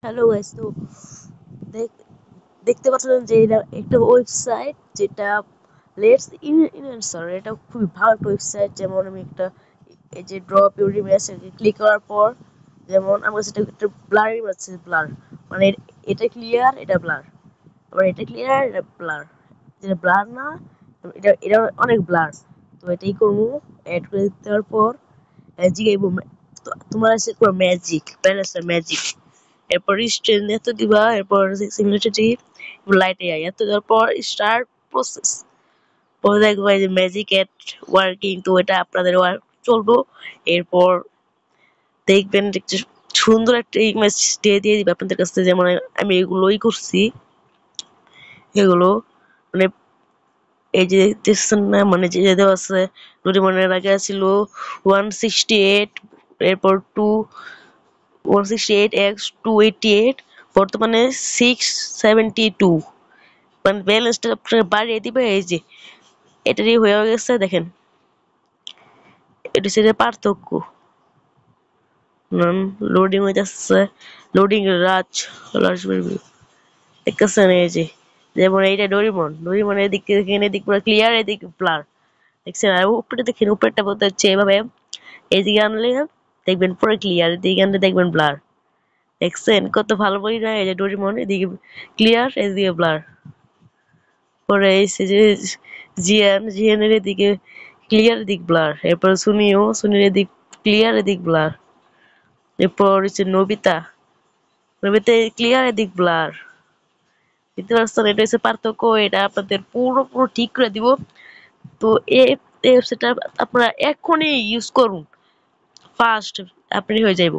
Hello guys, তো দেখতে পাচ্ছেন যে এটা একটা ওয়েবসাইট যেটা লেটস ইনসার। এটা খুবই ভালো একটা ওয়েবসাইট। যেমন আমি একটা এই যে ড্রপ ইউর ইমেজ ক্লিক করার পর যেমন আমার কাছে একটা ব্লার আছে, ব্লার মানে এটা ক্লিয়ার, এটা ব্লার, আবার এটা ক্লিয়ার, এটা ব্লার। যেটা ব্লার না, এটা অনেক ব্লার। তো এটাই করবো, অ্যাড করে দেওয়ার পর জিগাইবো তোমার আছে ম্যাজিক প্যালেস ম্যাজিক, এরপর স্ট্রেন এত দিবা, এরপর সিমিলারিটি লাইট এআই এত দেওয়ার পর স্টার্ট প্রসেস। পরে দেখবা এই যে ম্যাজিক এট ওয়ার্কিং, তো এটা আপনাদের ওয়ার্ক চলবো। এরপর দেখবেন যে সুন্দর একটা ইমেজ দিয়ে দিবে আপনাদের কাছে। যেমন আমি এগুলোই করছি, এগুলো মানে এই যে দেখছেন না, মানে যে দেওয়া আছে ডোরেমনের আগে ছিল 168, এরপর 168x 288, বর্তমানে 672। মানে ব্যালেন্সটা আপনার বাড়িয়ে দিবে। এই যে এটারই হয়ে গেছে, দেখেন এটা সেটা পার্থক্য। লোডিং হয়ে যাচ্ছে, লোডিং রাজ দেখতেছেন এই যে। যেমন এইটা ডোরিমন এদিক দেখেন, এদিক পুরো ক্লিয়ার, এদিক ব্লার। দেখছেন? আর উপরে দেখেন, উপরেরটা বলতে হচ্ছে এভাবে এইদিকে আনলে দেখবেন পুরো ক্লিয়ার, এদিকে আনলে দেখবেন ব্লার। দেখছেন কত ভালো বলি না? এই যে ডোরিমন এদিকে ক্লিয়ার, এদিকে ব্লার। পরে এসে যে জিয়ানের এদিকে ক্লিয়ার, এদিক ব্লার। এরপর সুনির এদিক ক্লিয়ার, এদিক ব্লার। এরপর হচ্ছে নবিতা ক্লিয়ার, এদিক ব্লার। বুঝতে পারছেন? এটা হচ্ছে পার্থক্য। এটা আপনাদের পুরো ঠিক করে দিব। তো এই ওয়েবসাইটটা আপনারা এখনই ইউজ করুন, ফার্স্ট আপনি হয়ে যাইব।